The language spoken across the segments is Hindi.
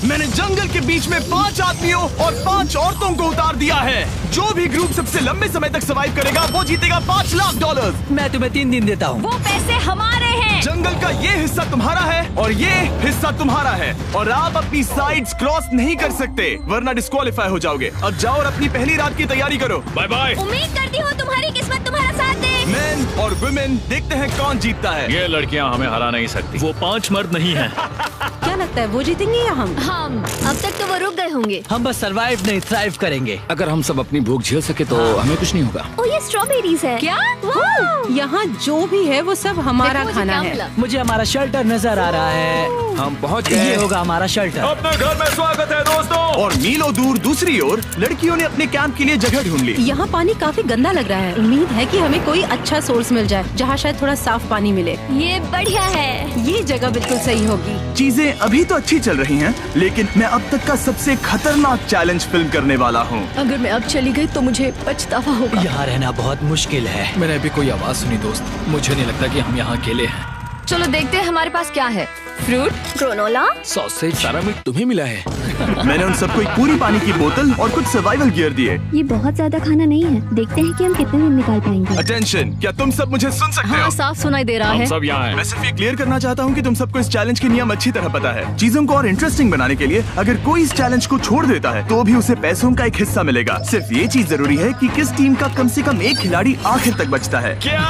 मैंने जंगल के बीच में 5 आदमियों और 5 औरतों को उतार दिया है। जो भी ग्रुप सबसे लंबे समय तक सर्वाइव करेगा वो जीतेगा $5 लाख। मैं तुम्हें 3 दिन देता हूँ। वो पैसे हमारे हैं। जंगल का ये हिस्सा तुम्हारा है और ये हिस्सा तुम्हारा है और आप अपनी साइड्स क्रॉस नहीं कर सकते वरना डिस्क्वालीफाई हो जाओगे। अब जाओ और अपनी पहली रात की तैयारी करो। Bye bye. उम्मीद करती हूँ तुम्हारी किस्मत तुम्हारा साथ दे। मेन और वुमेन देखते हैं कौन जीतता है। ये लड़कियां हमें हरा नहीं सकती। वो 5 मर्द नहीं हैं। क्या लगता है वो जीतेंगे या हम? अब तक तो वो रुक गए होंगे। हम बस सरवाइव नहीं थ्राइव करेंगे। अगर हम सब अपनी भूख झेल सके तो हमें कुछ नहीं होगा। ओ ये स्ट्रॉबेरीज है। क्या? यहाँ जो भी है वो सब हमारा खाना है। मुझे हमारा शेल्टर नजर आ रहा है। हम पहुँच ये गए। होगा हमारा शेल्टर। अपने घर में स्वागत है दोस्तों। और मीलों दूर दूसरी ओर लड़कियों ने अपने कैंप के लिए जगह ढूंढ ली। यहाँ पानी काफी गंदा लग रहा है। उम्मीद है कि हमें कोई अच्छा सोर्स मिल जाए जहाँ शायद थोड़ा साफ पानी मिले। ये बढ़िया है। ये जगह बिल्कुल सही होगी। चीजें अभी तो अच्छी चल रही हैं, लेकिन मैं अब तक का सबसे खतरनाक चैलेंज फिल्म करने वाला हूँ। अगर मैं अब चली गई तो मुझे पछतावा होगा। यहाँ रहना बहुत मुश्किल है। मैंने अभी कोई आवाज सुनी दोस्त। मुझे नहीं लगता कि हम यहाँ अकेले हैं। चलो देखते हैं हमारे पास क्या है। फ्रूट, ग्रेनोला, सॉसेज, सारा मीट तुम्हें मिला है। मैंने उन सबको एक पूरी पानी की बोतल और कुछ सर्वाइवल गियर दिए। ये बहुत ज्यादा खाना नहीं है। देखते हैं कि हम कितने दिन निकाल पाएंगे। अटेंशन, क्या तुम सब मुझे सुन सकते हो? साफ सुनाई दे रहा हम है। सब यहाँ हैं। मैं सिर्फ ये क्लियर करना चाहता हूँ कि तुम सबको इस चैलेंज के नियम अच्छी तरह पता है। चीजों को और इंटरेस्टिंग बनाने के लिए अगर कोई इस चैलेंज को छोड़ देता है तो भी उसे पैसों का एक हिस्सा मिलेगा। सिर्फ ये चीज जरूरी है कि किस टीम का कम से कम एक खिलाड़ी आखिर तक बचता है। क्या?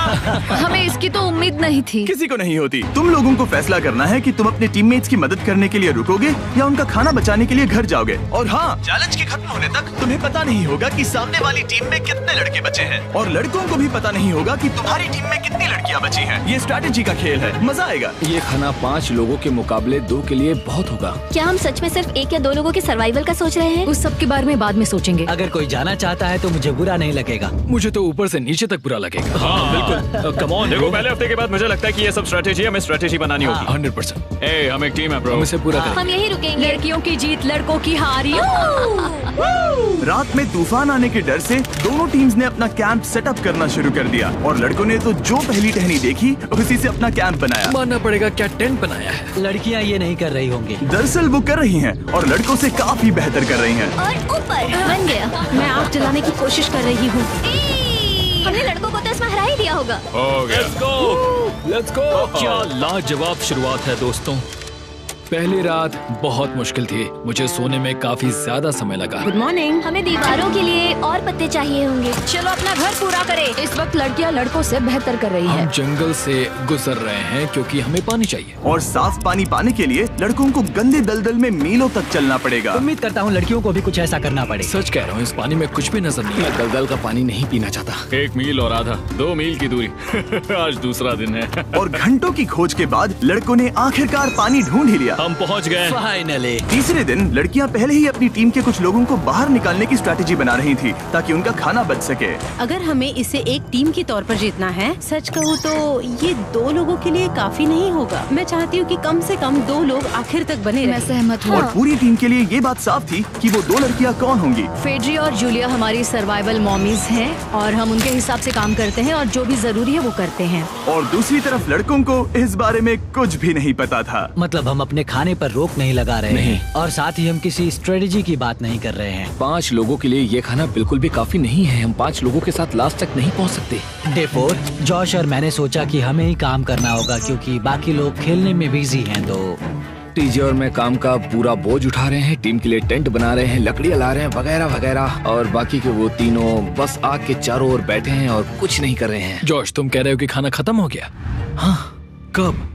हमें इसकी तो उम्मीद नहीं थी। किसी को नहीं होती। तुम लोगों को फैसला करना है कि तुम अपने टीममेट्स की मदद करने के लिए रुकोगे या उनका खाना बचाने के लिए घर जाओगे। और हाँ, चैलेंज के खत्म होने तक तुम्हें पता नहीं होगा कि सामने वाली टीम में कितने लड़के बचे हैं और लड़कों को भी पता नहीं होगा कि तुम्हारी टीम में कितनी लड़कियां बची हैं। ये स्ट्रैटेजी का खेल है, मजा आएगा। ये खाना 5 लोगों के मुकाबले 2 के लिए बहुत होगा। क्या हम सच में सिर्फ 1 या 2 लोगों के सर्वाइवल का सोच रहे हैं? उस सब के बारे में बाद में सोचेंगे। अगर कोई जाना चाहता है तो मुझे बुरा नहीं लगेगा। मुझे तो ऊपर से नीचे तक बुरा लगेगा। हाँ बिल्कुल। Come on. देखो पहले हफ्ते के बाद मुझे लगता है कि ये सब स्ट्रेटेजी हमें स्ट्रेटेजी बनानी होगी। 100%। ए, हम एक टीम है ब्रो। हम इसे पूरा करेंगे। हम यही रुकेंगे। लड़कियों की जीत, लड़कों की हार। रात में तूफान आने के डर से दोनों टीम्स ने अपना कैंप सेटअप करना शुरू कर दिया और लड़कों ने तो जो पहली टहनी देखी उसी से अपना कैंप बनाया। मानना पड़ेगा क्या टेंट बनाया है। लड़कियाँ ये नहीं कर रही होंगी। दरअसल वो कर रही हैं और लड़कों से काफी बेहतर कर रही हैं। और ऊपर बन गया। मैं आग जलाने की कोशिश कर रही हूँ। हमने लड़कों को तो इसमें हरा ही दिया होगा। Let's go. क्या लाजवाब शुरुआत है दोस्तों। पहली रात बहुत मुश्किल थी। मुझे सोने में काफी ज्यादा समय लगा। Good morning. हमें दीवारों के लिए और पत्ते चाहिए होंगे। चलो अपना घर पूरा करें। इस वक्त लड़कियां लड़कों से बेहतर कर रही हम है। जंगल से गुजर रहे हैं क्योंकि हमें पानी चाहिए। और साफ पानी पाने के लिए लड़कों को गंदे दलदल में मीलों तक चलना पड़ेगा। उम्मीद करता हूँ लड़कियों को भी कुछ ऐसा करना पड़े। सच कह रहा हूँ, इस पानी में कुछ भी नजर नहीं आता। दलदल का पानी नहीं पीना चाहता। 1 मील और आधा, 2 मील की दूरी। आज दूसरा दिन है। और घंटों की खोज के बाद लड़कों ने आखिरकार पानी ढूंढ ही लिया। हम पहुँच गए। फाइनली। तीसरे दिन लड़कियां पहले ही अपनी टीम के कुछ लोगों को बाहर निकालने की स्ट्रैटेजी बना रही थी ताकि उनका खाना बच सके। अगर हमें इसे एक टीम के तौर पर जीतना है, सच कहूँ तो ये 2 लोगों के लिए काफी नहीं होगा। मैं चाहती हूँ कि कम से कम 2 लोग आखिर तक बने मैं रहें। सहमत हूँ। और पूरी टीम के लिए ये बात साफ थी कि वो 2 लड़कियां कौन होंगी। फेड्री और जूलिया हमारी सर्वाइवल मॉमीज हैं और हम उनके हिसाब से काम करते हैं और जो भी जरूरी है वो करते हैं। और दूसरी तरफ लड़कों को इस बारे में कुछ भी नहीं पता था। मतलब हम अपने खाने पर रोक नहीं लगा रहे नहीं। हैं और साथ ही हम किसी स्ट्रेटेजी की बात नहीं कर रहे हैं। 5 लोगों के लिए ये खाना बिल्कुल भी काफी नहीं है। हम 5 लोगों के साथ लास्ट तक नहीं पहुँच सकते। डे 4 जॉश और मैंने सोचा कि हमें ही काम करना होगा क्योंकि बाकी लोग खेलने में बिजी हैं। तो टीजे और मैं काम का पूरा बोझ उठा रहे हैं। टीम के लिए टेंट बना रहे हैं, लकड़ियाँ ला रहे हैं वगैरह वगैरह। और बाकी के वो तीनों बस आग के चारों ओर बैठे हैं और कुछ नहीं कर रहे हैं। जॉश, तुम कह रहे हो कि खाना खत्म हो गया? हाँ, कब?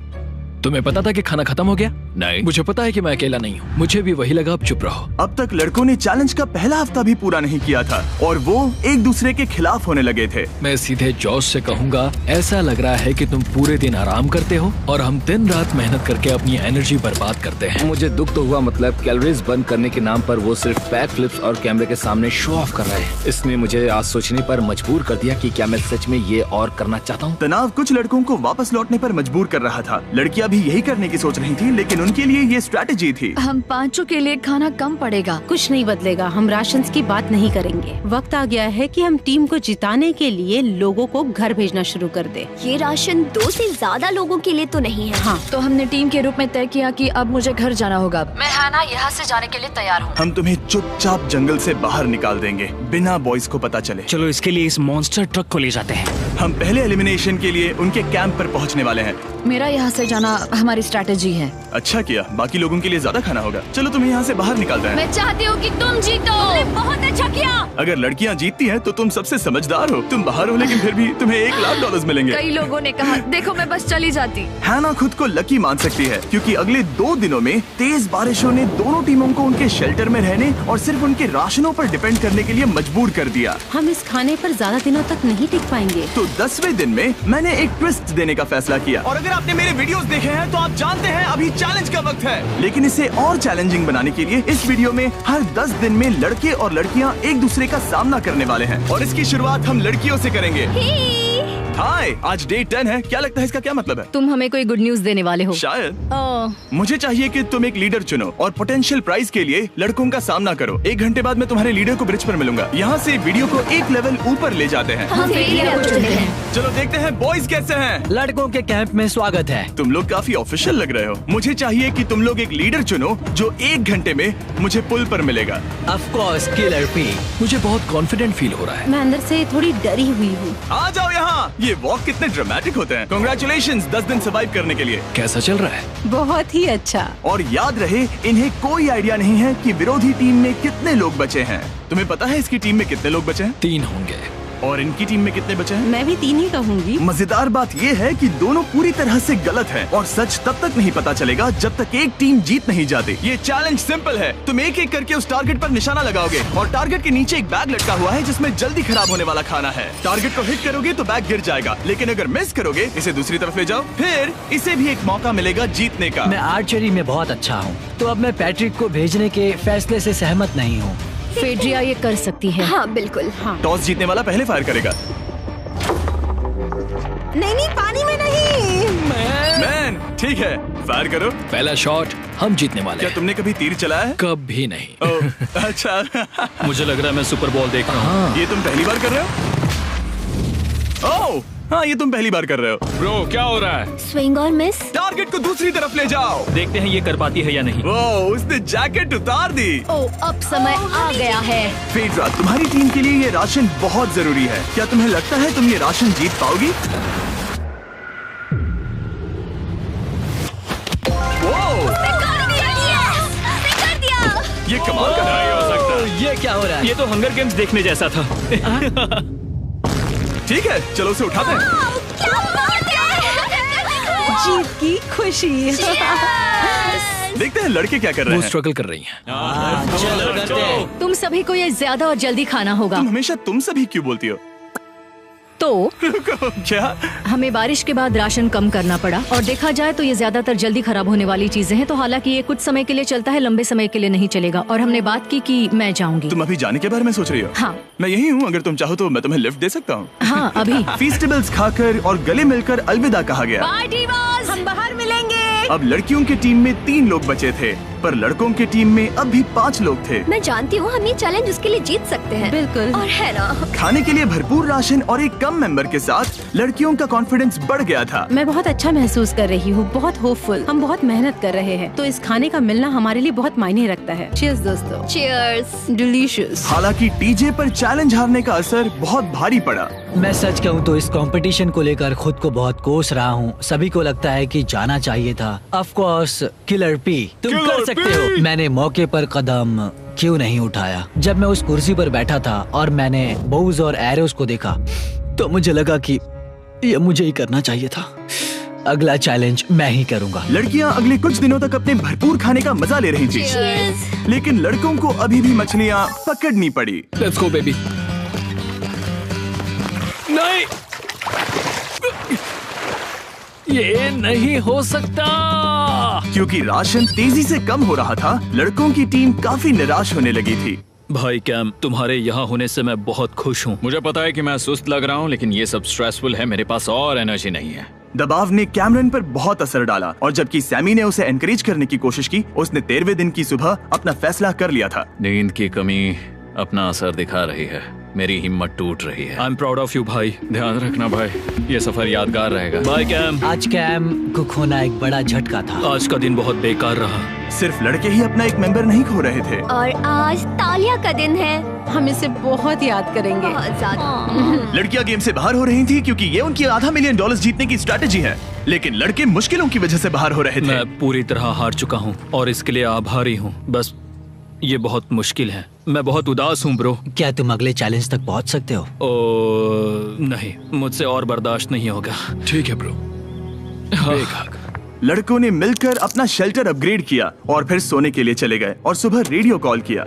तुम्हें पता था कि खाना खत्म हो गया? नहीं, मुझे पता है कि मैं अकेला नहीं हूँ। मुझे भी वही लगा। अब चुप रहो। अब तक लड़कों ने चैलेंज का पहला हफ्ता भी पूरा नहीं किया था और वो एक दूसरे के खिलाफ होने लगे थे। मैं सीधे जॉश से कहूँगा, ऐसा लग रहा है कि तुम पूरे दिन आराम करते हो और हम दिन रात मेहनत करके अपनी एनर्जी बर्बाद करते हैं। मुझे दुख तो हुआ, मतलब कैलोरीज बर्न करने के नाम पर वो सिर्फ बैक फ्लिप्स और कैमरे के सामने शो ऑफ कर रहे हैं। इसने मुझे आज सोचने पर मजबूर कर दिया कि क्या मैं सच में ये और करना चाहता हूँ। तनाव कुछ लड़कों को वापस लौटने पर मजबूर कर रहा था। लड़कियां भी यही करने की सोच रही थी, लेकिन उनके लिए ये स्ट्रैटेजी थी। हम पांचों के लिए खाना कम पड़ेगा। कुछ नहीं बदलेगा, हम राशन की बात नहीं करेंगे। वक्त आ गया है कि हम टीम को जिताने के लिए लोगों को घर भेजना शुरू कर दे। ये राशन 2 से ज्यादा लोगों के लिए तो नहीं है। हाँ, तो हमने टीम के रूप में तय किया कि अब मुझे घर जाना होगा। मैं हैना यहाँ से जाने के लिए तैयार हूँ। हम तुम्हें चुपचाप जंगल से बाहर निकाल देंगे बिना बॉयज को पता चले। चलो इसके लिए इस मॉन्स्टर ट्रक को ले जाते हैं। हम पहले एलिमिनेशन के लिए उनके कैंप पर पहुंचने वाले हैं। मेरा यहाँ से जाना हमारी स्ट्रैटेजी है। अच्छा किया, बाकी लोगों के लिए ज्यादा खाना होगा। चलो तुम्हें यहाँ से बाहर निकालते हैं। मैं चाहती हूँ कि तुम जीतो। बहुत अच्छा किया। अगर लड़कियाँ जीतती हैं तो तुम सबसे समझदार हो। तुम बाहर हो लेकिन फिर भी तुम्हें $1,00,000 मिलेंगे। कई लोगों ने कहा देखो मैं बस चली जाती। हैना खुद को लकी मान सकती है क्योंकि अगले 2 दिनों में तेज बारिशों ने दोनों टीमों को उनके शेल्टर में रहने और सिर्फ उनके राशनों पर डिपेंड करने के लिए मजबूर कर दिया। हम इस खाने पर ज्यादा दिनों तक नहीं टिक पाएंगे। तो 10वें दिन में मैंने एक ट्विस्ट देने का फैसला किया। और अगर आपने मेरे वीडियोस देखे हैं तो आप जानते हैं अभी चैलेंज का वक्त है। लेकिन इसे और चैलेंजिंग बनाने के लिए इस वीडियो में हर 10 दिन में लड़के और लड़कियां एक दूसरे का सामना करने वाले हैं और इसकी शुरुआत हम लड़कियों से करेंगे। हाय, आज डे 10 है। क्या लगता है इसका क्या मतलब है? तुम हमें कोई गुड न्यूज देने वाले हो शायद। ओह, मुझे चाहिए कि तुम एक लीडर चुनो और पोटेंशियल प्राइज के लिए लड़कों का सामना करो। 1 घंटे बाद मैं तुम्हारे लीडर को ब्रिज पर मिलूंगा। यहाँ से वीडियो को एक लेवल ऊपर ले जाते हैं। हम फेलियर को चुनते हैं। चलो देखते हैं बॉयज कैसे हैं। लड़कों के कैंप में स्वागत है। तुम लोग काफी ऑफिशियल लग रहे हो। मुझे चाहिए कि तुम लोग एक लीडर चुनो जो 1 घंटे में मुझे पुल पर मिलेगा। Of course killer P. मुझे बहुत कॉन्फिडेंट फील हो रहा है। मैं अंदर से थोड़ी डरी हुई हूँ। आ जाओ यहाँ। ये वॉक कितने ड्रामेटिक होते हैं। कांग्रेचुलेशंस 10 दिन सर्वाइव करने के लिए। कैसा चल रहा है? बहुत ही अच्छा। और याद रहे इन्हें कोई आइडिया नहीं है कि विरोधी टीम में कितने लोग बचे हैं। तुम्हें पता है इसकी टीम में कितने लोग बचे हैं? 3 होंगे। और इनकी टीम में कितने बचे हैं? मैं भी 3 ही कहूँगी। मजेदार बात ये है कि दोनों पूरी तरह से गलत हैं और सच तब तक नहीं पता चलेगा जब तक एक टीम जीत नहीं जाती। ये चैलेंज सिंपल है। तुम एक एक करके उस टारगेट पर निशाना लगाओगे और टारगेट के नीचे एक बैग लटका हुआ है जिसमें जल्दी खराब होने वाला खाना है। टारगेट को हिट करोगे तो बैग गिर जाएगा, लेकिन अगर मिस करोगे इसे दूसरी तरफ ले जाओ, फिर इसे भी एक मौका मिलेगा जीतने का। मैं आर्चरी में बहुत अच्छा हूँ, तो अब मैं पैट्रिक को भेजने के फैसले से सहमत नहीं हूँ। फेड्रिया ये कर सकती है। हाँ बिल्कुल। हाँ। टॉस जीतने वाला पहले फायर करेगा। नहीं, पानी में नहीं। मैन, ठीक है, फायर करो। पहला शॉट हम जीतने वाले क्या हैं। तुमने कभी तीर चलाया है? कभी नहीं। ओह, अच्छा। मुझे लग रहा है मैं सुपर बॉल देख रहा हूँ। ये तुम पहली बार कर रहे हो? ओह, हाँ, ये तुम पहली बार कर रहे हो। ब्रो क्या हो रहा है? स्विंग और मिस। टारगेट को दूसरी तरफ ले जाओ। देखते हैं ये कर पाती है या नहीं। वो उसने जैकेट उतार दी। ओह, अब समय आ गया है। फेड्रा, तुम्हारी टीम के लिए ये राशन बहुत जरूरी है। क्या तुम्हें लगता है तुम ये राशन जीत पाओगी? ये कमाल का नहीं हो सकता। ये क्या हो रहा है? ये तो हंगर गेम्स देखने जैसा था। ठीक है, चलो उसे उठाते हैं। जीत की खुशी। देखते हैं लड़के क्या कर रहे वो हैं। स्ट्रगल कर रही हैं। चलो करते हैं। तुम सभी को ये ज्यादा और जल्दी खाना होगा। तुम हमेशा तुम सभी क्यों बोलती हो? तो क्या? हमें बारिश के बाद राशन कम करना पड़ा और देखा जाए तो ये ज्यादातर जल्दी खराब होने वाली चीजें हैं। तो हालांकि ये कुछ समय के लिए चलता है, लंबे समय के लिए नहीं चलेगा। और हमने बात की कि मैं जाऊंगी। तुम अभी जाने के बारे में सोच रही हो? हाँ। मैं यही हूँ, अगर तुम चाहो तो मैं तुम्हें लिफ्ट दे सकता हूँ। हाँ, अभी। फीस्टेबल्स खाकर और गले मिलकर अलविदा कहा गया। हम बाहर मिलेंगे। अब लड़कियों की टीम में 3 लोग बचे थे, पर लड़कों की टीम में अब भी 5 लोग थे। मैं जानती हूँ हम ये चैलेंज उसके लिए जीत सकते हैं। बिल्कुल। और है ना, खाने के लिए भरपूर राशन और एक कम मेंबर के साथ लड़कियों का कॉन्फिडेंस बढ़ गया था। मैं बहुत अच्छा महसूस कर रही हूँ, बहुत होपफुल। हम बहुत मेहनत कर रहे हैं, तो इस खाने का मिलना हमारे लिए बहुत मायने रखता है। चीयर्स दोस्तों। चीयर्स। डिलीशियस। हालांकि टीजे पर चैलेंज हारने का असर बहुत भारी पड़ा। मैं सच कहूँ तो इस कंपटीशन को लेकर खुद को बहुत कोस रहा हूँ। सभी को लगता है कि जाना चाहिए था। ऑफ कोर्स किलर पी, तुम कर सकते हो। मैंने मौके पर कदम क्यों नहीं उठाया? जब मैं उस कुर्सी पर बैठा था और मैंने बोव्स और एरोस को देखा तो मुझे लगा कि ये मुझे ही करना चाहिए था। अगला चैलेंज मैं ही करूँगा। लड़कियां अगले कुछ दिनों तक अपने भरपूर खाने का मजा ले रही थी, लेकिन लड़कों को अभी भी मछलियाँ पकड़नी पड़ी। Let's go baby. नहीं, ये नहीं हो सकता। क्योंकि राशन तेजी से कम हो रहा था, लड़कों की टीम काफी निराश होने लगी थी। भाई कैम, तुम्हारे यहाँ होने से मैं बहुत खुश हूँ। मुझे पता है कि मैं सुस्त लग रहा हूँ, लेकिन ये सब स्ट्रेसफुल है। मेरे पास और एनर्जी नहीं है। दबाव ने कैमरन पर बहुत असर डाला और जबकि सैमी ने उसे एनकरेज करने की कोशिश की, उसने 13वें दिन की सुबह अपना फैसला कर लिया था। नींद की कमी अपना असर दिखा रही है, मेरी हिम्मत टूट रही है। I am proud of you भाई, ध्यान रखना भाई, ये सफर यादगार रहेगा। Bye cam. आज कैम को खोना एक बड़ा झटका था। आज का दिन बहुत बेकार रहा। सिर्फ लड़के ही अपना एक मेंबर नहीं खो रहे थे। और आज तालिया का दिन है, हम इसे बहुत याद करेंगे। बहुत ज्यादा। लड़कियां गेम से बाहर हो रही थी क्योंकि ये उनकी $500 मिलियन जीतने की स्ट्रैटेजी है, लेकिन लड़के मुश्किलों की वजह से बाहर हो रहे थे। मैं पूरी तरह हार चुका हूँ और इसके लिए आभारी हूँ। बस ये बहुत मुश्किल है, मैं बहुत उदास हूँ ब्रो। क्या तुम अगले चैलेंज तक पहुंच सकते हो? नहीं, मुझसे और बर्दाश्त नहीं होगा। ठीक है ब्रो। लड़कों ने मिलकर अपना शेल्टर अपग्रेड किया और फिर सोने के लिए चले गए और सुबह रेडियो कॉल किया।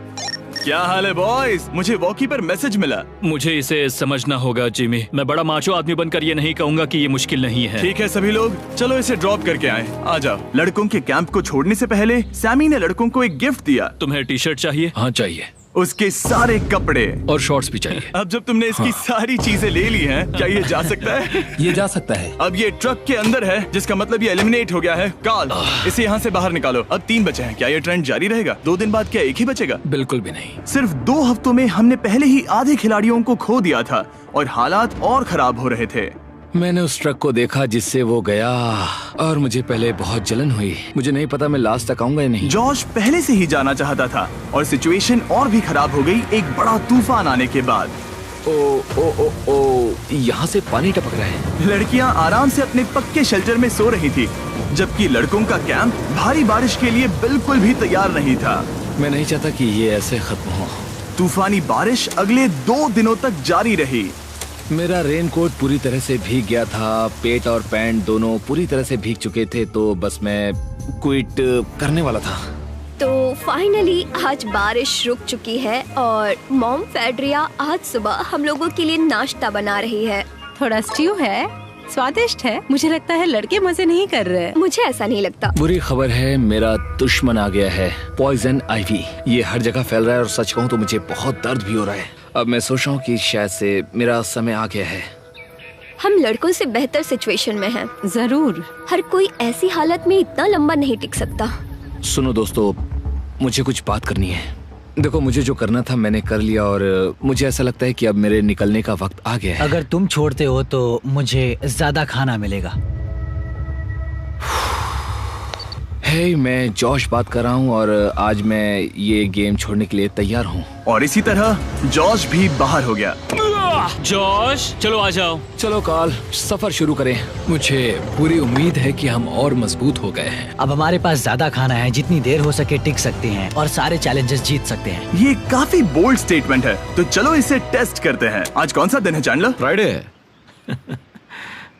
क्या हाल है बॉयज? मुझे वॉकी पर मैसेज मिला। मुझे इसे समझना होगा जिमी। मैं बड़ा माचो आदमी बनकर ये नहीं कहूँगा कि ये मुश्किल नहीं है। ठीक है सभी लोग, चलो इसे ड्रॉप करके आए। आ जाओ। लड़कों के कैंप को छोड़ने से पहले सैमी ने लड़कों को एक गिफ्ट दिया। तुम्हें टी शर्ट चाहिए? हाँ चाहिए। उसके सारे कपड़े और शॉर्ट्स भी चाहिए। अब जब तुमने इसकी सारी चीजें ले ली हैं, क्या ये जा सकता है? ये जा सकता है। अब ये ट्रक के अंदर है, जिसका मतलब ये एलिमिनेट हो गया है। काल, इसे यहाँ से बाहर निकालो। अब 3 बचे हैं। क्या ये ट्रेंड जारी रहेगा? 2 दिन बाद क्या एक ही बचेगा? बिल्कुल भी नहीं। सिर्फ 2 हफ्तों में हमने पहले ही आधे खिलाड़ियों को खो दिया था और हालात और खराब हो रहे थे। मैंने उस ट्रक को देखा जिससे वो गया और मुझे पहले बहुत जलन हुई। मुझे नहीं पता मैं लास्ट तक आऊंगा या नहीं। जॉश पहले से ही जाना चाहता था और सिचुएशन और भी खराब हो गई एक बड़ा तूफान आने के बाद। ओ, यहाँ से पानी टपक रहा है। लड़कियाँ आराम से अपने पक्के शेल्टर में सो रही थी, जबकि लड़कों का कैंप भारी बारिश के लिए बिल्कुल भी तैयार नहीं था। मैं नहीं चाहता कि ये ऐसे खत्म हो। तूफानी बारिश अगले 2 दिनों तक जारी रही। मेरा रेनकोट पूरी तरह से भीग गया था, पेट और पैंट दोनों पूरी तरह से भीग चुके थे, तो बस मैं क्विट करने वाला था। तो फाइनली आज बारिश रुक चुकी है और मॉम फेड्रिया आज सुबह हम लोगों के लिए नाश्ता बना रही है। थोड़ा स्ट्यू है, स्वादिष्ट है। मुझे लगता है लड़के मजे नहीं कर रहे। मुझे ऐसा नहीं लगता। बुरी खबर है, मेरा दुश्मन आ गया है, पॉइजन आइवी। ये हर जगह फैल रहा है और सच कहूँ तो मुझे बहुत दर्द भी हो रहा है। अब मैं सोच रहा हूँ कि शायद से मेरा समय आ गया है। हम लड़कों से बेहतर सिचुएशन में हैं। जरूर। हर कोई ऐसी हालत में इतना लंबा नहीं टिक सकता। सुनो दोस्तों, मुझे कुछ बात करनी है। देखो, मुझे जो करना था मैंने कर लिया और मुझे ऐसा लगता है कि अब मेरे निकलने का वक्त आ गया है। अगर तुम छोड़ते हो तो मुझे ज्यादा खाना मिलेगा। हे, मैं जॉश बात कर रहा हूँ और आज मैं ये गेम छोड़ने के लिए तैयार हूँ। और इसी तरह जॉश भी बाहर हो गया। जॉश, चलो आ जाओ। चलो काल, सफर शुरू करें। मुझे पूरी उम्मीद है कि हम और मजबूत हो गए हैं। अब हमारे पास ज्यादा खाना है, जितनी देर हो सके टिक सकते हैं और सारे चैलेंजेस जीत सकते हैं। ये काफी बोल्ड स्टेटमेंट है, तो चलो इसे टेस्ट करते हैं। आज कौन सा दिन है चैंडलर? फ्राइडे।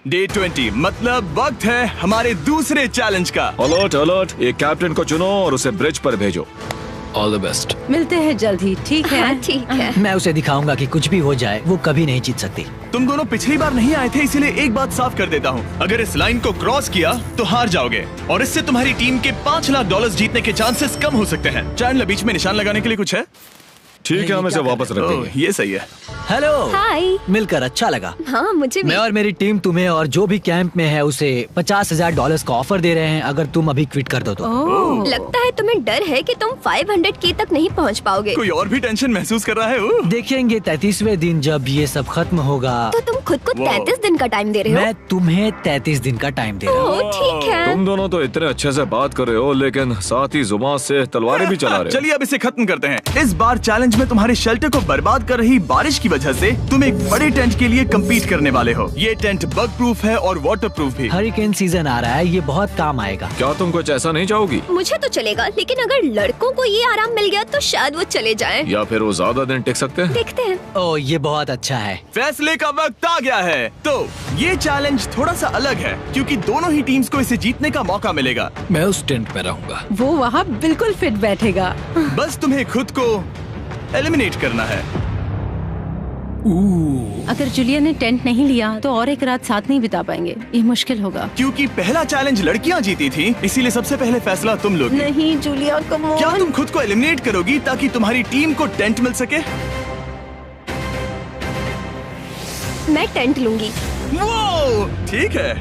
डे 20, मतलब वक्त है हमारे दूसरे चैलेंज का। अलर्ट अलर्ट, एक कैप्टन को चुनो और उसे ब्रिज पर भेजो। All the best. मिलते हैं जल्द ही, ठीक है? हाँ, ठीक है। मैं उसे दिखाऊंगा कि कुछ भी हो जाए वो कभी नहीं जीत सकती। तुम दोनों पिछली बार नहीं आए थे, इसीलिए एक बात साफ कर देता हूँ। अगर इस लाइन को क्रॉस किया तो हार जाओगे और इससे तुम्हारी टीम के $5 लाख जीतने के चांसेस कम हो सकते हैं। चैंडलर, बीच में निशान लगाने के लिए कुछ है? ठीक है, हम इसे वापस रख देंगे। ये सही है। हेलो। हाय। मिलकर अच्छा लगा। हाँ, मुझे भी। मैं और मेरी टीम तुम्हें और जो भी कैंप में है उसे $50,000 का ऑफर दे रहे हैं अगर तुम अभी क्विट कर दो तो। लगता है तुम्हें डर है कि तुम 500K तक नहीं पहुंच पाओगे। कोई और भी टेंशन महसूस कर रहा है? देखेंगे 33वें दिन जब ये सब खत्म होगा। तो तुम खुद को 33 दिन का टाइम दे रहे हो? मैं तुम्हें 33 दिन का टाइम दे रहा हूँ। ओह, ठीक है। तुम दोनों तो इतने अच्छे से बात कर रहे हो, लेकिन साथ ही जुबान से तलवारें भी चला रहे हो। चलिए अब इसे खत्म करते हैं। इस बार चैलेंज में तुम्हारे शेल्टर को बर्बाद कर रही बारिश की वजह से तुम एक बड़े टेंट के लिए कम्पीट करने वाले हो। ये टेंट बग प्रूफ है और वाटर प्रूफ भी। हरिकेन सीजन आ रहा है, ये बहुत काम आएगा। क्या तुम कुछ ऐसा नहीं चाहोगी? मुझे तो चलेगा, लेकिन अगर लड़कों को ये आराम मिल गया तो शायद वो चले जाएं। या फिर वो ज्यादा दिन टिक सकते हैं। देखते हैं। ओह, ये बहुत अच्छा है। फैसले का वक्त आ गया है। तो ये चैलेंज थोड़ा सा अलग है क्योंकि दोनों ही टीम्स को इसे जीतने का मौका मिलेगा। मैं उस टेंट में रहूंगा। वो वहाँ बिल्कुल फिट बैठेगा। बस तुम्हें खुद को एलिमिनेट करना है। अगर जूलिया ने टेंट नहीं लिया तो और एक रात साथ नहीं बिता पाएंगे। ये मुश्किल होगा। क्योंकि पहला चैलेंज लड़कियां जीती थी, इसीलिए सबसे पहले फैसला तुम लोगी। नहीं जूलिया, कम ऑन। क्या तुम खुद को एलिमिनेट करोगी ताकि तुम्हारी टीम को टेंट मिल सके? मैं टेंट लूंगी। वो ठीक है।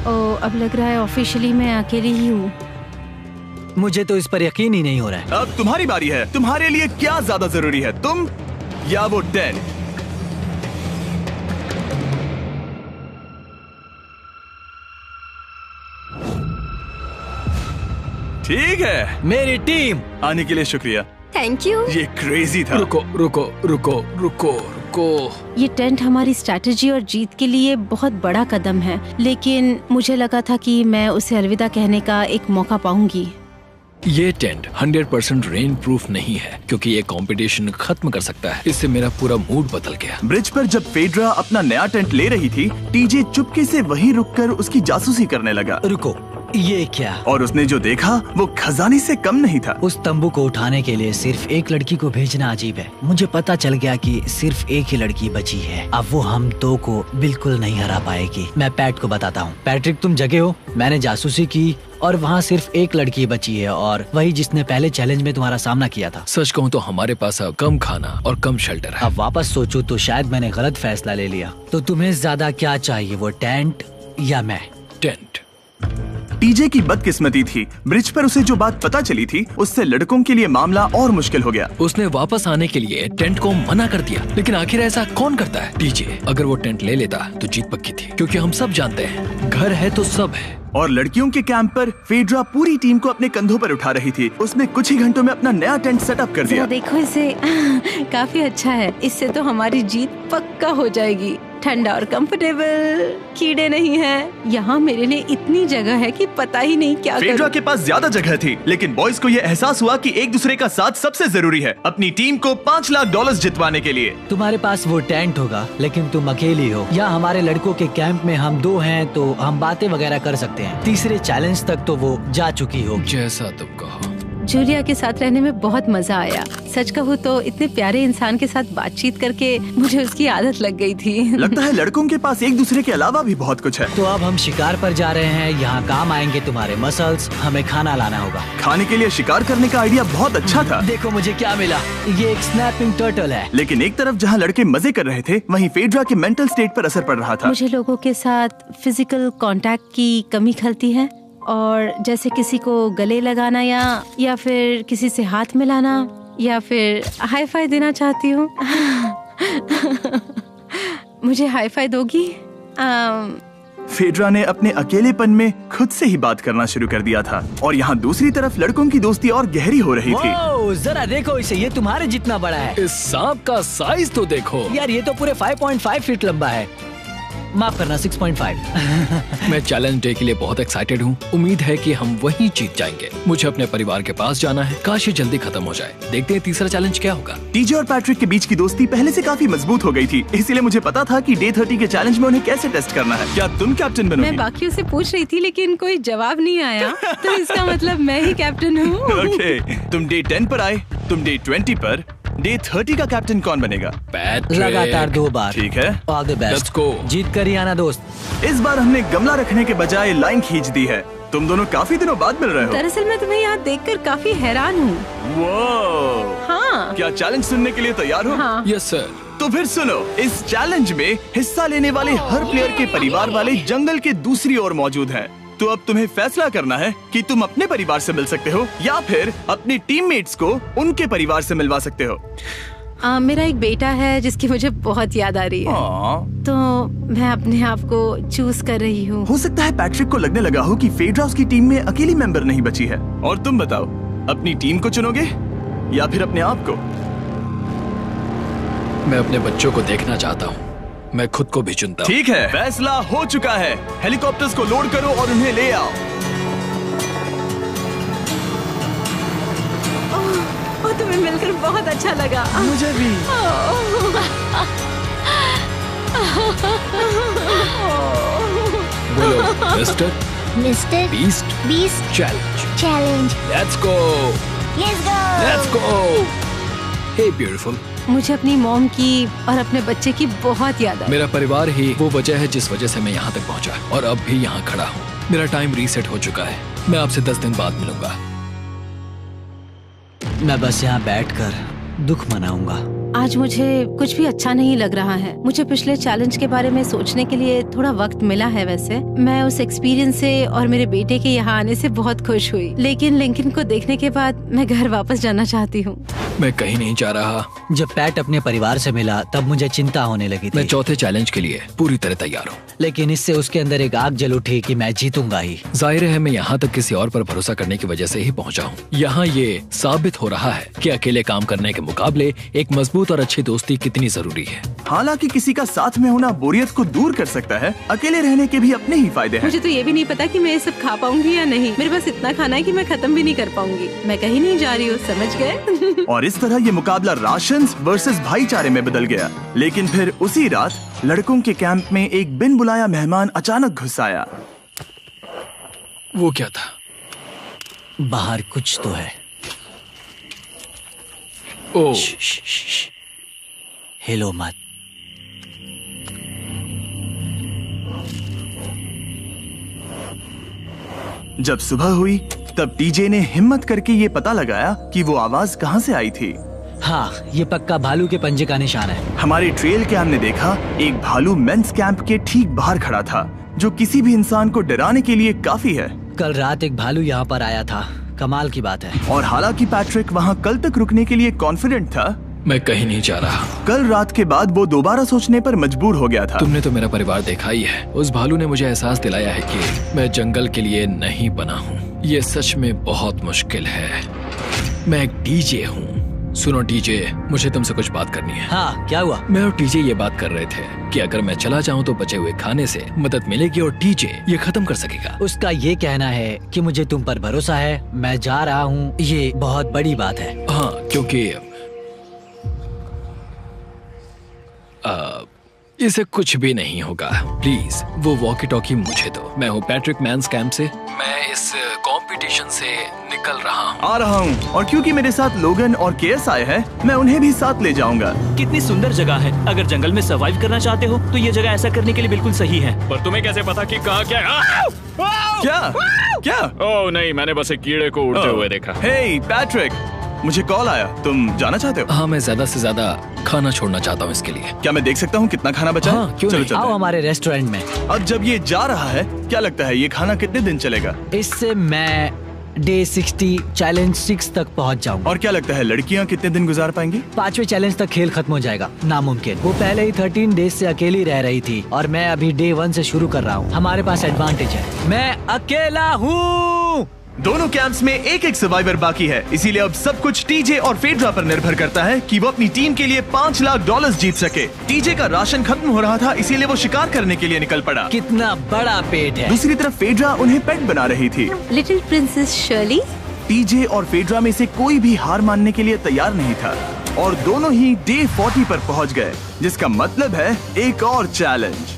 अब लग रहा है ऑफिशियली मैं अकेली ही हूँ। मुझे तो इस पर यकीन ही नहीं हो रहा है। अब तुम्हारी बारी है। तुम्हारे लिए क्या ज्यादा जरूरी है, तुम या वो टेंट? ठीक है, मेरी टीम। आने के लिए शुक्रिया। Thank you. ये क्रेजी था। रुको रुको रुको रुको रुको। ये टेंट हमारी स्ट्रैटेजी और जीत के लिए बहुत बड़ा कदम है, लेकिन मुझे लगा था कि मैं उसे अलविदा कहने का एक मौका पाऊंगी। ये टेंट 100% रेन प्रूफ नहीं है, क्योंकि ये कंपटीशन खत्म कर सकता है। इससे मेरा पूरा मूड बदल गया। ब्रिज पर जब फेड्रा अपना नया टेंट ले रही थी, टीजे चुपके से वहीं रुककर उसकी जासूसी करने लगा। रुको, ये क्या? और उसने जो देखा वो खजाने से कम नहीं था। उस तंबू को उठाने के लिए सिर्फ एक लड़की को भेजना अजीब है। मुझे पता चल गया कि सिर्फ एक ही लड़की बची है। अब वो हम दो को बिल्कुल नहीं हरा पाएगी। मैं पैट को बताता हूँ। पैट्रिक, तुम जगे हो? मैंने जासूसी की और वहाँ सिर्फ एक लड़की बची है, और वही जिसने पहले चैलेंज में तुम्हारा सामना किया था। सच कहूँ तो हमारे पास अब कम खाना और कम शेल्टर है। अब वापस सोचूं तो शायद मैंने गलत फैसला ले लिया। तो तुम्हें ज्यादा क्या चाहिए, वो टेंट या मैं? टेंट। टीजे की बदकिस्मती थी, ब्रिज पर उसे जो बात पता चली थी उससे लड़कों के लिए मामला और मुश्किल हो गया। उसने वापस आने के लिए टेंट को मना कर दिया, लेकिन आखिर ऐसा कौन करता है? टीजे, अगर वो टेंट ले लेता तो जीत पक्की थी, क्योंकि हम सब जानते हैं घर है तो सब है। और लड़कियों के कैंप पर फेड्रा पूरी टीम को अपने कंधों पर उठा रही थी। उसने कुछ ही घंटों में अपना नया टेंट सेटअप कर दिया। देखो इसे, काफी अच्छा है। इससे तो हमारी जीत पक्का हो जाएगी। ठंडा और कंफर्टेबल, कीड़े नहीं हैं। यहाँ मेरे लिए इतनी जगह है कि पता ही नहीं क्या करूं। फेड्रा के पास ज्यादा जगह थी, लेकिन बॉयज को ये एहसास हुआ कि एक दूसरे का साथ सबसे जरूरी है अपनी टीम को $5 लाख जितवाने के लिए। तुम्हारे पास वो टेंट होगा, लेकिन तुम अकेली हो। या हमारे लड़कों के कैंप में हम दो हैं तो हम बातें वगैरह कर सकते हैं। तीसरे चैलेंज तक तो वो जा चुकी हो। जैसा तुम कहो। जूलिया के साथ रहने में बहुत मजा आया। सच कहूँ तो इतने प्यारे इंसान के साथ बातचीत करके मुझे उसकी आदत लग गई थी। लगता है लड़कों के पास एक दूसरे के अलावा भी बहुत कुछ है। तो अब हम शिकार पर जा रहे हैं। यहाँ काम आएंगे तुम्हारे मसल्स। हमें खाना लाना होगा। खाने के लिए शिकार करने का आइडिया बहुत अच्छा था। देखो मुझे क्या मिला, ये एक स्नैपिंग टर्टल है। लेकिन एक तरफ जहाँ लड़के मजे कर रहे थे, वहीं फेड्रा के मेंटल स्टेट पर असर पड़ रहा था। मुझे लोगों के साथ फिजिकल कांटेक्ट की कमी खलती है, और जैसे किसी को गले लगाना या फिर किसी से हाथ मिलाना या फिर हाई फाई देना चाहती हूँ। मुझे हाई फाई दोगी? फेड्रा ने अपने अकेलेपन में खुद से ही बात करना शुरू कर दिया था, और यहाँ दूसरी तरफ लड़कों की दोस्ती और गहरी हो रही थी। जरा देखो इसे, ये तुम्हारे जितना बड़ा है। इस सांप का साइज तो देखो यार, ये तो पूरे 5.5 फीट लंबा है। माफ करना, 6.5। मैं चैलेंज डे के लिए बहुत एक्साइटेड हूँ। उम्मीद है कि हम वहीं जीत जाएंगे। मुझे अपने परिवार के पास जाना है। काश ये जल्दी खत्म हो जाए। देखते हैं तीसरा चैलेंज क्या होगा। टीजे और पैट्रिक के बीच की दोस्ती पहले से काफी मजबूत हो गई थी, इसीलिए मुझे पता था कि डे 30 के चैलेंज में उन्हें कैसे टेस्ट करना है। क्या तुम कैप्टन बनोगी? मैं बाकियों से पूछ रही थी, लेकिन कोई जवाब नहीं आया, तो इसका मतलब मैं ही कैप्टन हूँ। ओके, तुम डे 10 पर आए, तुम डे 20 पर। डे 30 का कैप्टन कौन बनेगा? पैट्रिक। लगातार 2 बार। ठीक है, all the best. Let's go. जीत कर ही आना दोस्त। इस बार हमने गमला रखने के बजाय लाइन खींच दी है। तुम दोनों काफी दिनों बाद मिल रहे हो। दरअसल मैं तुम्हें यहाँ देखकर काफी हैरान हूँ। वो हाँ। क्या चैलेंज सुनने के लिए तैयार हो? हाँ। Yes sir. तो फिर सुनो, इस चैलेंज में हिस्सा लेने वाले हर प्लेयर के परिवार वाले जंगल के दूसरी ओर मौजूद हैं। तो अब तुम्हें फैसला करना है कि तुम अपने परिवार से मिल सकते हो या फिर अपने टीममेट्स को उनके परिवार से मिलवा सकते हो। मेरा एक बेटा है जिसकी मुझे बहुत याद आ रही है, तो मैं अपने आप को चूज कर रही हूँ। हो सकता है पैट्रिक को लगने लगा हो कि फेड्रा उसकी टीम में अकेली मेंबर नहीं बची है। और तुम बताओ, अपनी टीम को चुनोगे या फिर अपने आप को? मैं अपने बच्चों को देखना चाहता हूँ। मैं खुद को भी चुनता हूँ। ठीक है, फैसला हो चुका है। हेलीकॉप्टर्स को लोड करो और उन्हें ले आओ। तुम्हें मिलकर बहुत अच्छा लगा। मुझे भी। बोलो mister Beast challenge. Let's go. Hey beautiful. मुझे अपनी मॉम की और अपने बच्चे की बहुत याद है। मेरा परिवार ही वो वजह है जिस वजह से मैं यहाँ तक पहुँचा और अब भी यहाँ खड़ा हूँ। मेरा टाइम रीसेट हो चुका है। मैं आपसे 10 दिन बाद मिलूंगा। मैं बस यहाँ बैठकर दुख मनाऊंगा। आज मुझे कुछ भी अच्छा नहीं लग रहा है। मुझे पिछले चैलेंज के बारे में सोचने के लिए थोड़ा वक्त मिला है। वैसे मैं उस एक्सपीरियंस से और मेरे बेटे के यहाँ आने से बहुत खुश हुई, लेकिन लिंकन को देखने के बाद मैं घर वापस जाना चाहती हूँ। मैं कहीं नहीं जा रहा। जब पैट अपने परिवार से मिला तब मुझे चिंता होने लगी थी। मैं चौथे चैलेंज के लिए पूरी तरह तैयार हूँ, लेकिन इससे उसके अंदर एक आग जल उठी कि मैं जीतूंगा ही। जाहिर है मैं यहाँ तक किसी और पर भरोसा करने की वजह से ही पहुँचा हूँ। यहाँ ये साबित हो रहा है कि अकेले काम करने के मुकाबले एक मजबूत और अच्छी दोस्ती कितनी जरूरी है। हालांकि किसी का साथ में होना बोरियत को दूर कर सकता है, अकेले रहने के भी अपने ही फायदे हैं। मुझे तो ये भी नहीं पता कि मैं ये सब खा पाऊंगी या नहीं। मेरे पास इतना खाना है कि मैं खत्म भी नहीं कर पाऊंगी। मैं कहीं नहीं जा रही हूँ, समझ गए? और इस तरह ये मुकाबला राशंस वर्सेस भाईचारे में बदल गया। लेकिन फिर उसी रात लड़कों के कैंप में एक बिन बुलाया मेहमान अचानक घुस आया। वो क्या था? बाहर कुछ तो है। ओ, हिलो मत। जब सुबह हुई तब टीजे ने हिम्मत करके ये पता लगाया कि वो आवाज कहाँ से आई थी। हाँ, ये पक्का भालू के पंजे का निशान है। हमारी ट्रेल कैम ने देखा एक भालू मेंस कैंप के ठीक बाहर खड़ा था, जो किसी भी इंसान को डराने के लिए काफी है। कल रात एक भालू यहाँ पर आया था, कमाल की बात है। और हालांकि पैट्रिक वहाँ कल तक रुकने के लिए कॉन्फिडेंट था, मैं कहीं नहीं जा रहा। कल रात के बाद वो दोबारा सोचने पर मजबूर हो गया था। तुमने तो मेरा परिवार देखा ही है। उस भालू ने मुझे एहसास दिलाया है कि मैं जंगल के लिए नहीं बना हूँ। ये सच में बहुत मुश्किल है। मैं एक डीजे हूँ। सुनो डीजे, मुझे तुमसे कुछ बात करनी है। हाँ, क्या हुआ? मैं और टीजे ये बात कर रहे थे कि अगर मैं चला जाऊँ तो बचे हुए खाने से मदद मिलेगी और टीजे ये खत्म कर सकेगा। उसका ये कहना है कि मुझे तुम पर भरोसा है, मैं जा रहा हूँ। ये बहुत बड़ी बात है। हाँ, क्योंकि इसे कुछ भी नहीं होगा। प्लीज वो वॉकी टॉकी मुझे दो। मैं हूँ पैट्रिक मेंस कैंप से। मैं इस कंपटीशन से निकल रहा हूँ। आ रहा हूँ, और क्योंकि मेरे साथ लोगन और केएस आए हैं, मैं उन्हें भी साथ ले जाऊंगा। कितनी सुंदर जगह है। अगर जंगल में सर्वाइव करना चाहते हो तो ये जगह ऐसा करने के लिए बिल्कुल सही है। पर तुम्हें कैसे पता कि कहाँ क्या है? क्या क्या? ओह नहीं, मैंने बस एक कीड़े को उड़ते हुए देखा। हे पैट्रिक, मुझे कॉल आया, तुम जाना चाहते हो? हाँ, मैं ज्यादा से ज्यादा खाना छोड़ना चाहता हूँ इसके लिए। क्या मैं देख सकता हूँ कितना खाना बचा? हाँ, क्यों नहीं? आओ हमारे रेस्टोरेंट में। अब जब ये जा रहा है, क्या लगता है ये खाना कितने दिन चलेगा? इससे मैं डे 60 चैलेंज 6 तक पहुंच जाऊंगा। और क्या लगता है लड़कियां कितने दिन गुजार पाएंगी? 5वें चैलेंज तक खेल खत्म हो जाएगा। नामुमकिन। वो पहले ही 13 डेज से अकेली रह रही थी और मैं अभी डे 1 से शुरू कर रहा हूँ। हमारे पास एडवांटेज है, मैं अकेला हूँ। दोनों कैंप्स में एक एक सर्वाइवर बाकी है, इसीलिए अब सब कुछ टीजे और फेड्रा पर निर्भर करता है कि वो अपनी टीम के लिए $5 लाख जीत सके। टीजे का राशन खत्म हो रहा था, इसीलिए वो शिकार करने के लिए निकल पड़ा। कितना बड़ा पेट है। दूसरी तरफ फेड्रा उन्हें पेट बना रही थी। Little princess Shirley. टीजे और फेड्रा में से कोई भी हार मानने के लिए तैयार नहीं था और दोनों ही डे 40 पर पहुंच गए, जिसका मतलब है एक और चैलेंज।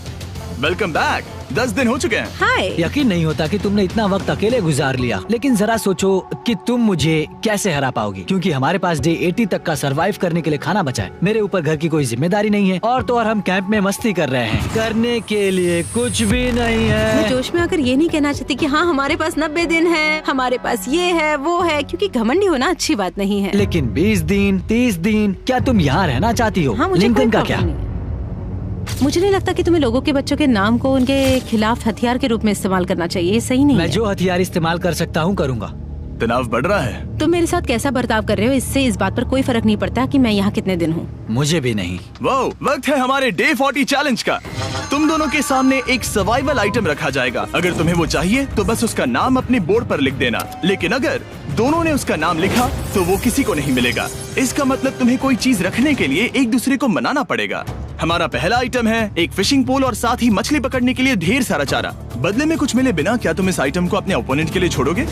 Welcome back. 10 दिन हो चुके हैं। हाय। यकीन नहीं होता कि तुमने इतना वक्त अकेले गुजार लिया, लेकिन जरा सोचो कि तुम मुझे कैसे हरा पाओगी, क्योंकि हमारे पास डे 80 तक का सरवाइव करने के लिए खाना बचा है। मेरे ऊपर घर की कोई जिम्मेदारी नहीं है और तो और हम कैंप में मस्ती कर रहे हैं। करने के लिए कुछ भी नहीं है। मैं जोश में आकर ये नहीं कहना चाहती कि हाँ हमारे पास 90 दिन है, हमारे पास ये है वो है, क्योंकि घमंडी होना अच्छी बात नहीं है। लेकिन 20 दिन 30 दिन क्या तुम यहाँ रहना चाहती हो? हाँ, लिंकन का क्या? मुझे नहीं लगता कि तुम्हें लोगों के बच्चों के नाम को उनके खिलाफ हथियार के रूप में इस्तेमाल करना चाहिए। ये सही नहीं है। मैं जो हथियार इस्तेमाल कर सकता हूँ करूँगा। तनाव बढ़ रहा है। तुम मेरे साथ कैसा बर्ताव कर रहे हो, इससे इस बात पर कोई फर्क नहीं पड़ता कि मैं यहाँ कितने दिन हूँ। मुझे भी नहीं। वो वक्त है हमारे डे 40 चैलेंज का। तुम दोनों के सामने एक सर्वाइवल आइटम रखा जाएगा। अगर तुम्हें वो चाहिए तो बस उसका नाम अपने बोर्ड पर लिख देना, लेकिन अगर दोनों ने उसका नाम लिखा तो वो किसी को नहीं मिलेगा। इसका मतलब तुम्हें कोई चीज रखने के लिए एक दूसरे को मनाना पड़ेगा। हमारा पहला आइटम है एक फिशिंग पोल और साथ ही मछली पकड़ने के लिए ढेर सारा चारा। बदले में कुछ मिले बिना क्या तुम इस आइटम को अपने ओपोनेंट के लिए छोड़ोगे?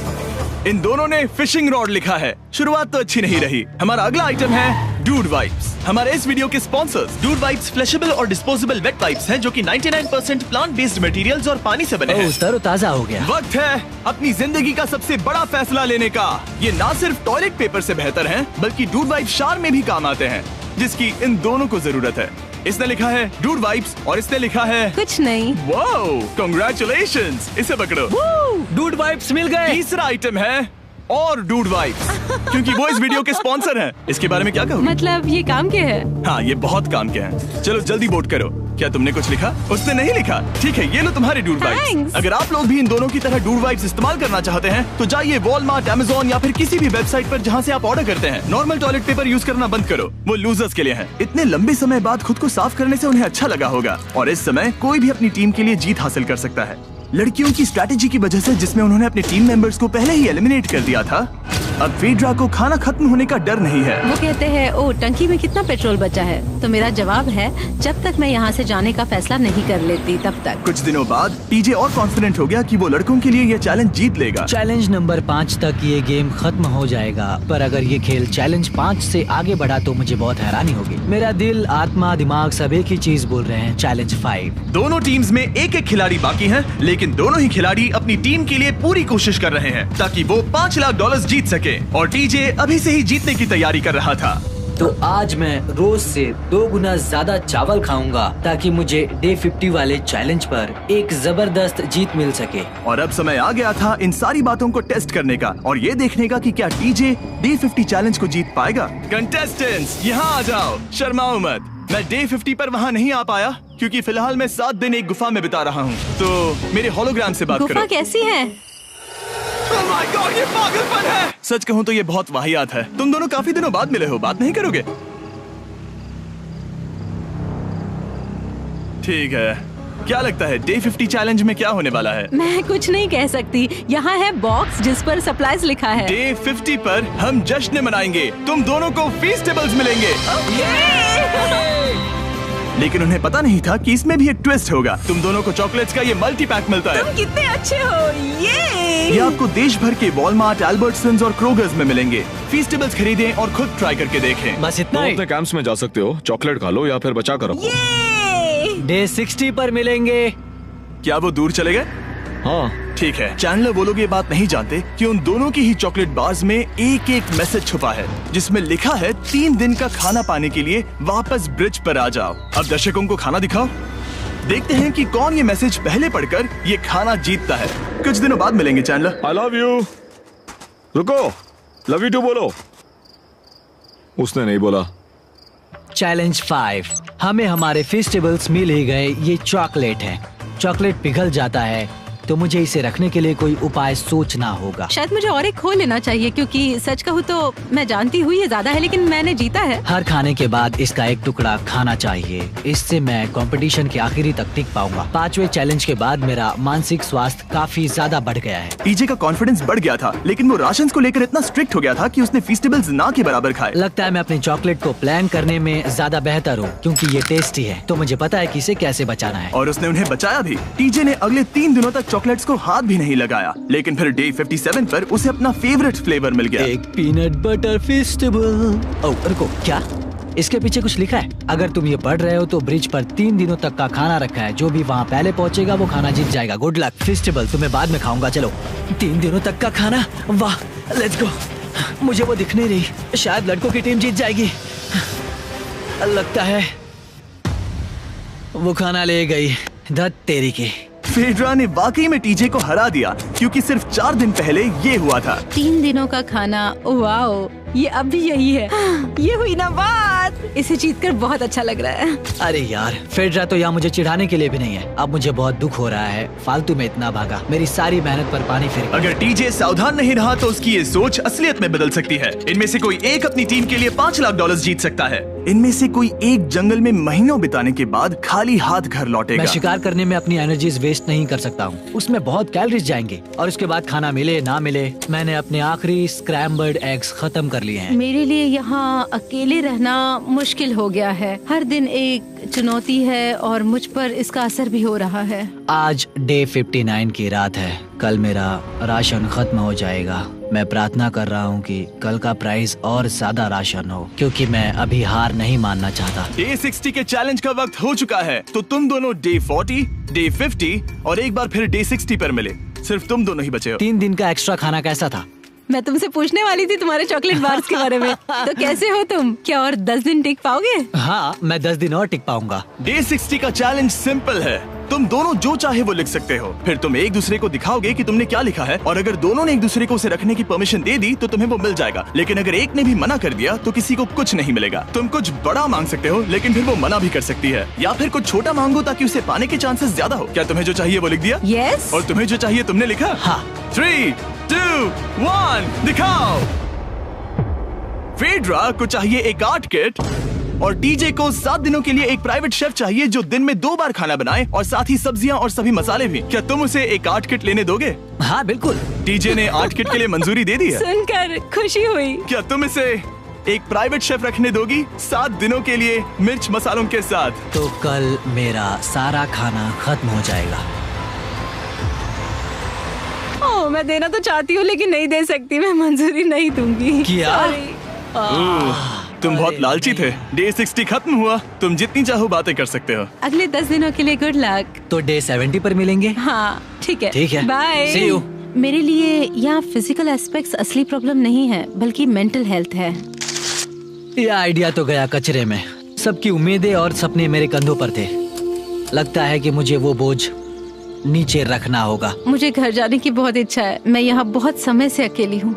इन दोनों ने फिशिंग रॉड लिखा है। शुरुआत तो अच्छी नहीं रही। हमारा अगला आइटम है डूड वाइप्स। हमारे इस वीडियो के स्पॉन्सर्स डूड वाइप्स फ्लैशेबल और डिस्पोजेबल वेट वाइप्स हैं, जो कि 99% प्लांट बेस्ड मटेरियल्स और पानी से बने हैं। तरोताजा हो गया। वक्त है अपनी जिंदगी का सबसे बड़ा फैसला लेने का। ये ना सिर्फ टॉयलेट पेपर से बेहतर हैं, बल्कि डूड वाइप शार में भी काम आते हैं, जिसकी इन दोनों को जरूरत है। इसने लिखा है डूड वाइप्स और इसने लिखा है कुछ नहीं। Wow, congratulations. इसे पकड़ो। डूड वाइप्स मिल गए। तीसरा आइटम है और डूड वाइब्स, क्योंकि वो इस वीडियो के स्पॉन्सर हैं। इसके बारे में क्या कहोगे? मतलब ये काम के है? हाँ, ये बहुत काम के हैं। चलो जल्दी वोट करो। क्या तुमने कुछ लिखा? उसने नहीं लिखा। ठीक है, ये लो तुम्हारे डूड वाइब्स। अगर आप लोग भी इन दोनों की तरह डूड वाइब्स इस्तेमाल करना चाहते हैं तो जाइए वॉलमार्ट, अमेज़न या फिर किसी भी वेबसाइट पर जहाँ से आप ऑर्डर करते हैं। नॉर्मल टॉयलेट पेपर यूज करना बंद करो, वो लूजर्स के लिए है। इतने लंबे समय बाद खुद को साफ करने से उन्हें अच्छा लगा होगा, और इस समय कोई भी अपनी टीम के लिए जीत हासिल कर सकता है। लड़कियों की स्ट्रैटेजी की वजह से, जिसमें उन्होंने अपने टीम मेंबर्स को पहले ही एलिमिनेट कर दिया था, अब फेड्रा को खाना खत्म होने का डर नहीं है। वो कहते हैं, ओ टंकी में कितना पेट्रोल बचा है? तो मेरा जवाब है, जब तक मैं यहाँ से जाने का फैसला नहीं कर लेती तब तक। कुछ दिनों बाद टीजे और कॉन्फिडेंट हो गया कि वो लड़कों के लिए ये चैलेंज जीत लेगा। चैलेंज नंबर 5 तक ये गेम खत्म हो जाएगा, पर अगर ये खेल चैलेंज 5 से आगे बढ़ा तो मुझे बहुत हैरानी होगी। मेरा दिल, आत्मा, दिमाग सब एक ही चीज बोल रहे हैं, चैलेंज 5। दोनों टीम्स में एक एक खिलाड़ी बाकी हैं, लेकिन दोनों ही खिलाड़ी अपनी टीम के लिए पूरी कोशिश कर रहे हैं ताकि वो $5 लाख जीत सके, और टीजे अभी से ही जीतने की तैयारी कर रहा था। तो आज मैं रोज से 2 गुना ज्यादा चावल खाऊंगा ताकि मुझे डे 50 वाले चैलेंज पर एक जबरदस्त जीत मिल सके। और अब समय आ गया था इन सारी बातों को टेस्ट करने का और ये देखने का कि क्या टीजे डे 50 चैलेंज को जीत पाएगा। कंटेस्टेंट्स यहाँ आ जाओ, शर्माओ मत। मैं डे 50 पर वहाँ नहीं आ पाया क्योंकि फिलहाल मैं 7 दिन एक गुफा में बिता रहा हूँ, तो मेरे होलोग्राम से बात करो। गुफा कैसी है? Oh my God, ये पागलपन है। सच कहूँ तो ये बहुत वाहियात है। तुम दोनों काफी दिनों बाद मिले हो, बात नहीं करोगे? ठीक है, क्या लगता है डे 50 चैलेंज में क्या होने वाला है? मैं कुछ नहीं कह सकती। यहाँ है बॉक्स जिस पर सप्लाईज लिखा है। डे 50 पर हम जश्न मनाएंगे, तुम दोनों को फीस्टेबल्स मिलेंगे। लेकिन उन्हें पता नहीं था कि इसमें भी एक ट्विस्ट होगा। तुम दोनों को चॉकलेट्स का ये मल्टी पैक मिलता है। तुम कितने अच्छे हो। ये आपको देश भर के वॉलमार्ट, अल्बर्टसन्स और क्रोगर्स में मिलेंगे। फीस्टेबल्स खरीदें और खुद ट्राई करके देखें। बस इतना ही। अपने कैंप्स में जा सकते हो, चॉकलेट खा लो या फिर बचा कर रखो। डे 60 पर मिलेंगे। क्या वो दूर चले गए? हाँ ठीक है। चैंडलर वो लोग ये बात नहीं जानते कि उन दोनों की ही चॉकलेट बार्स में एक एक मैसेज छुपा है जिसमें लिखा है 3 दिन का खाना पाने के लिए वापस ब्रिज पर आ जाओ। अब दर्शकों को खाना दिखाओ, देखते हैं कि कौन ये मैसेज पहले पढ़कर ये खाना जीतता है। कुछ दिनों बाद मिलेंगे चैंडलर। I love you. रुको, लव यू टू बोलो। उसने नहीं बोला। चैलेंज 5, हमें हमारे फेस्टिवल्स मिल ही गए। ये चॉकलेट है। चॉकलेट पिघल जाता है तो मुझे इसे रखने के लिए कोई उपाय सोचना होगा। शायद मुझे और एक खो लेना चाहिए, क्योंकि सच कहूँ तो मैं जानती हूँ ये ज्यादा है, लेकिन मैंने जीता है। हर खाने के बाद इसका एक टुकड़ा खाना चाहिए, इससे मैं कंपटीशन के आखिरी तक टिक पाऊंगा। 5वें चैलेंज के बाद मेरा मानसिक स्वास्थ्य काफी ज्यादा बढ़ गया है। टीजे का कॉन्फिडेंस बढ़ गया था, लेकिन वो राशंस को लेकर इतना स्ट्रिक्ट हो गया था कि उसने फीस्टेबल्स ना के बराबर खाए। लगता है मैं अपनी चॉकलेट को प्लान करने में ज्यादा बेहतर हूँ, क्योंकि ये टेस्टी है तो मुझे पता है कि इसे कैसे बचाना है। और उसने उन्हें बचाया भी। टीजे ने अगले 3 दिनों तक चॉकलेट्स को हाथ भी नहीं लगाया, लेकिन फिर डे 57 पर उसे अपना फेवरेट फ्लेवर मिल गया। एक पीनट बटर फेस्टिवल। ओह रुको, क्या इसके पीछे कुछ लिखा है? अगर तुम ये पढ़ रहे हो तो ब्रिज पर 3 दिनों तक का खाना रखा है। जो भी वहाँ पहले पहुँचेगा वो खाना जीत जाएगा। Good luck. फेस्टिवल तुम्हें बाद में खाऊंगा। चलो, 3 दिनों तक का खाना, वाह, लेट्स गो। मुझे वो दिख नहीं रही। शायद लड़कों की टीम जीत जाएगी। लगता है वो खाना ले गई। धत तेरी की। फेड्रा ने वाकई में टीजे को हरा दिया, क्योंकि सिर्फ 4 दिन पहले ये हुआ था। 3 दिनों का खाना, वाओ, ये अब भी यही है। ये हुई ना बात। इसे जीतकर बहुत अच्छा लग रहा है। अरे यार, फेड्रा तो यहाँ मुझे चिढ़ाने के लिए भी नहीं है। अब मुझे बहुत दुख हो रहा है, फालतू में इतना भागा, मेरी सारी मेहनत पर पानी फिर गया। अगर टीजे सावधान नहीं रहा तो उसकी ये सोच असलियत में बदल सकती है। इनमें से कोई एक अपनी टीम के लिए $5 लाख जीत सकता है। इनमें से कोई एक जंगल में महीनों बिताने के बाद खाली हाथ घर लौटेगा। मैं शिकार करने में अपनी एनर्जीज वेस्ट नहीं कर सकता हूँ, उसमें बहुत कैलोरीज जाएंगे। और उसके बाद खाना मिले ना मिले, मैंने अपने आखिरी स्क्रैम्बल्ड एग्स खत्म कर लिए हैं। मेरे लिए यहाँ अकेले रहना मुश्किल हो गया है। हर दिन एक चुनौती है और मुझ पर इसका असर भी हो रहा है। आज डे 59 की रात है। कल मेरा राशन खत्म हो जाएगा। मैं प्रार्थना कर रहा हूँ कि कल का प्राइस और ज्यादा राशन हो, क्योंकि मैं अभी हार नहीं मानना चाहता। डे 60 के चैलेंज का वक्त हो चुका है, तो तुम दोनों डे 40, डे 50 और एक बार फिर डे 60 पर मिले। सिर्फ तुम दोनों ही बचे हो। 3 दिन का एक्स्ट्रा खाना कैसा था? मैं तुमसे पूछने वाली थी तुम्हारे चॉकलेट बार्स के बारे में। तो कैसे हो तुम? क्या और 10 दिन टिक पाओगे? हाँ, मैं 10 दिन और टिक पाऊंगा। डे 60 का चैलेंज सिंपल है। तुम दोनों जो चाहे वो लिख सकते हो, फिर तुम एक दूसरे को दिखाओगे कि तुमने क्या लिखा है, और अगर दोनों ने एक दूसरे को उसे रखने की परमिशन दे दी तो तुम्हें वो मिल जाएगा। लेकिन अगर एक ने भी मना कर दिया तो किसी को कुछ नहीं मिलेगा। तुम कुछ बड़ा मांग सकते हो, लेकिन फिर वो मना भी कर सकती है, या फिर कुछ छोटा मांगो ताकि उसे पाने के चांसेस ज्यादा हो। क्या तुम्हें जो चाहिए वो लिख दिया? यस। और तुम्हें जो चाहिए तुमने लिखा? हाँ। 3, 2, 1 दिखाओ। फेड्रा को चाहिए एक आर्ट किट, और टीजे को 7 दिनों के लिए एक प्राइवेट शेफ चाहिए जो दिन में 2 बार खाना बनाए, और साथ ही सब्जियां और सभी मसाले भी। क्या तुम उसे एक आर्ट किट लेने दोगे? हाँ बिल्कुल। टीजे ने आर्ट किट के लिए मंजूरी दे दी है। सुनकर खुशी हुई। क्या तुम इसे एक प्राइवेट शेफ रखने दोगी 7 दिनों के लिए मिर्च मसालों के साथ? तो कल मेरा सारा खाना खत्म हो जाएगा। ओह, मैं देना तो चाहती हूँ लेकिन नहीं दे सकती, मैं मंजूरी नहीं दूंगी। क्या? तुम बहुत लालची थे। डे 60 खत्म हुआ, तुम जितनी चाहो बातें कर सकते हो। अगले 10 दिनों के लिए गुड लक। तो डे 70 पर मिलेंगे। हाँ ठीक है। ठीक है, बाय। See you। मेरे लिए यहाँ फिजिकल एस्पेक्ट्स असली प्रॉब्लम नहीं है, बल्कि मेंटल हेल्थ है। ये आइडिया तो गया कचरे में। सबकी उम्मीदें और सपने मेरे कंधों पर थे। लगता है कि मुझे वो बोझ नीचे रखना होगा। मुझे घर जाने की बहुत इच्छा है। मैं यहाँ बहुत समय से अकेली हूँ।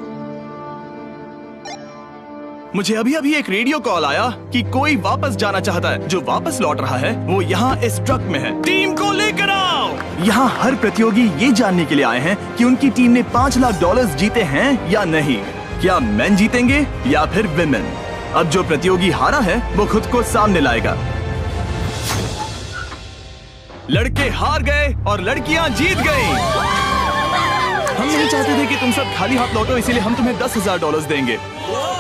मुझे अभी अभी एक रेडियो कॉल आया कि कोई वापस जाना चाहता है। जो वापस लौट रहा है वो यहाँ इस ट्रक में है। टीम को लेकर आओ। यहाँ हर प्रतियोगी ये जानने के लिए आए हैं कि उनकी टीम ने $5 लाख जीते हैं या नहीं। क्या मेन जीतेंगे या फिर विमेन? अब जो प्रतियोगी हारा है वो खुद को सामने लाएगा। लड़के हार गए और लड़कियां जीत गईं। हम नहीं चाहते थे कि तुम सब खाली हाथ लौटो, इसीलिए हम तुम्हें $10,000 देंगे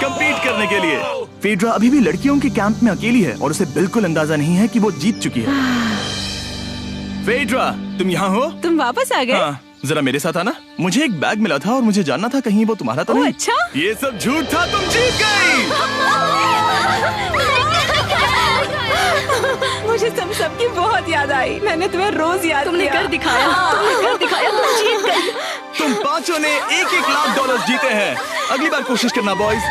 कंपीट करने के लिए। फेड्रा अभी भी लड़कियों के कैंप में अकेली है और उसे बिल्कुल अंदाजा नहीं है कि वो जीत चुकी है। फेड्रा, तुम यहाँ हो? तुम वापस आ गए? हाँ, जरा मेरे साथ आना। मुझे एक बैग मिला था और मुझे जानना था कहीं वो तुम्हारा तो नहीं। अच्छा? ये सब झूठ था, तुम जीत गई। मुझे तुम सबकी बहुत याद आई। मैंने तुम्हें रोज याद तुमने किया। कर दिखाया, तुमने कर दिखाया, तुम जीत गई। तुम पांचों ने $1-1 लाख जीते हैं। अगली बार कोशिश करना बॉयज।